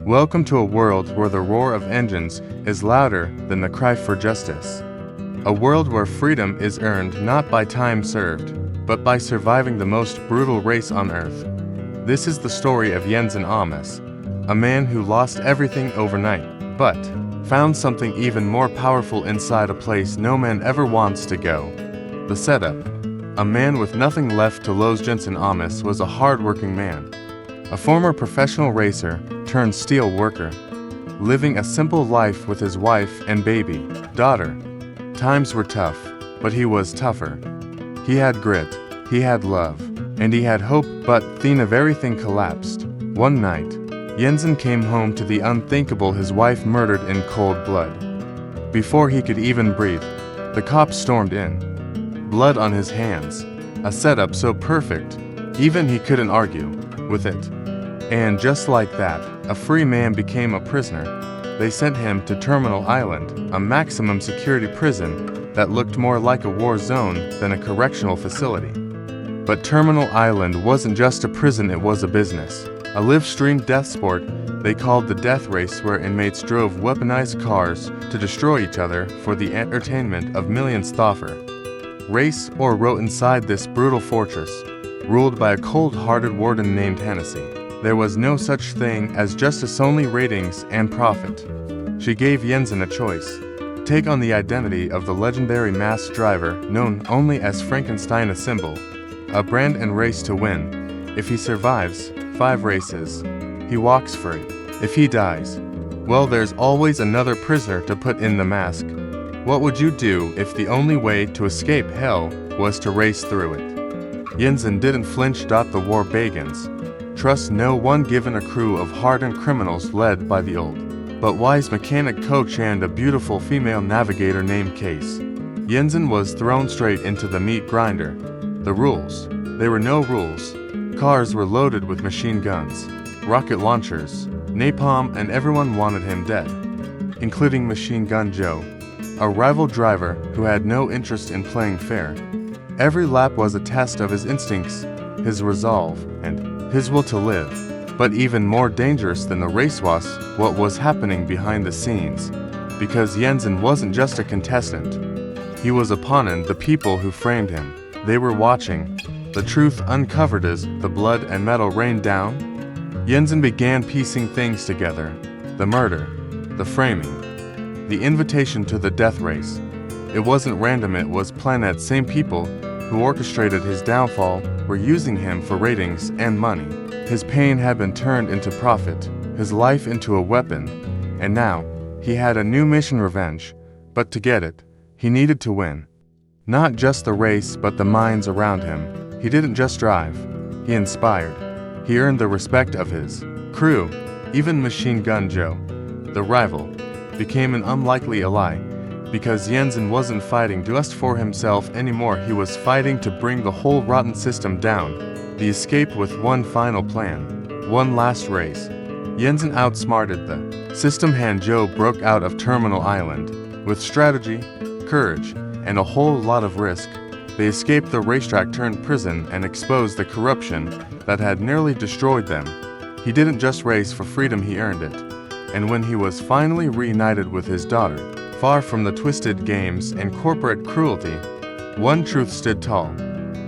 Welcome to a world where the roar of engines is louder than the cry for justice. A world where freedom is earned not by time served, but by surviving the most brutal race on earth. This is the story of Jensen Ames, a man who lost everything overnight, but found something even more powerful inside a place no man ever wants to go. The setup. A man with nothing left to lose. Jensen Ames was a hard-working man, a former professional racer turned steel worker, living a simple life with his wife and baby daughter. Times were tough, but he was tougher. He had grit, he had love, and he had hope, but then of everything collapsed. One night, Jensen came home to the unthinkable: his wife murdered in cold blood. Before he could even breathe, the cops stormed in. Blood on his hands, a setup so perfect, even he couldn't argue with it. And just like that, a free man became a prisoner. They sent him to Terminal Island, a maximum security prison that looked more like a war zone than a correctional facility. But Terminal Island wasn't just a prison, it was a business. A live-streamed death sport they called the death race, where inmates drove weaponized cars to destroy each other for the entertainment of millions. Thoffer race or wrote inside this brutal fortress, ruled by a cold-hearted warden named Hennessy. There was no such thing as justice, only ratings and profit. She gave Jensen a choice: take on the identity of the legendary masked driver known only as Frankenstein, a symbol, a brand, and race to win. If he survives 5 races, he walks free. If he dies, well, there's always another prisoner to put in the mask. What would you do if the only way to escape hell was to race through it? Jensen didn't flinch. The war begins. Trust no one, given a crew of hardened criminals led by the old but wise mechanic coach and a beautiful female navigator named Case. Jensen was thrown straight into the meat grinder. The rules. There were no rules. Cars were loaded with machine guns, rocket launchers, napalm, and everyone wanted him dead, including Machine Gun Joe, a rival driver who had no interest in playing fair. Every lap was a test of his instincts, his resolve, and his will to live. But even more dangerous than the race was what was happening behind the scenes, because Jensen wasn't just a contestant. He was opponent. The people who framed him, they were watching. The truth uncovered as the blood and metal rained down. Jensen began piecing things together: the murder, the framing, the invitation to the death race. It wasn't random, it was planned. Same people who orchestrated his downfall were using him for ratings and money. His pain had been turned into profit, his life into a weapon, and now he had a new mission: revenge. But to get it, he needed to win. Not just the race, but the minds around him. He didn't just drive, he inspired. He earned the respect of his crew. Even Machine Gun Joe, the rival, became an unlikely ally, because Jensen wasn't fighting just for himself anymore. He was fighting to bring the whole rotten system down. The escape with one final plan, one last race. Jensen outsmarted the system. And Joe broke out of Terminal Island with strategy, courage, and a whole lot of risk. They escaped the racetrack turned prison and exposed the corruption that had nearly destroyed them. He didn't just race for freedom, he earned it. And when he was finally reunited with his daughter, far from the twisted games and corporate cruelty, one truth stood tall: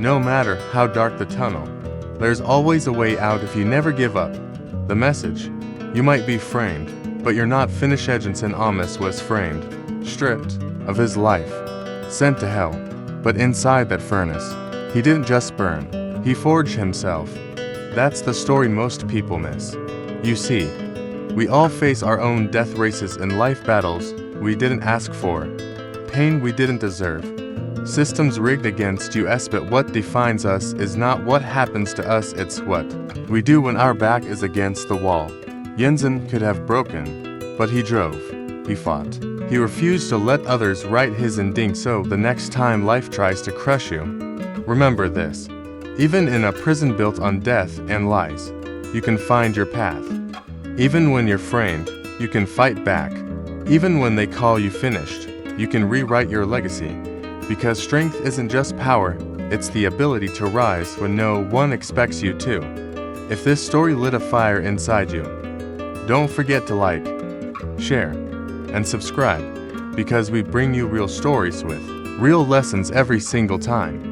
no matter how dark the tunnel, there's always a way out if you never give up. The message: you might be framed, but you're not finished. Jensen Ames was framed, stripped of his life, sent to hell. But inside that furnace, he didn't just burn, he forged himself. That's the story most people miss. You see, we all face our own death races in life, battles we didn't ask for, pain we didn't deserve, systems rigged against us. But what defines us is not what happens to us, it's what we do when our back is against the wall. Jensen could have broken, but he drove, he fought. He refused to let others write his ending. So the next time life tries to crush you, remember this: even in a prison built on death and lies, you can find your path. Even when you're framed, you can fight back. Even when they call you finished, you can rewrite your legacy. Because strength isn't just power, it's the ability to rise when no one expects you to. If this story lit a fire inside you, Don't forget to like, share, and subscribe, because we bring you real stories with real lessons every single time.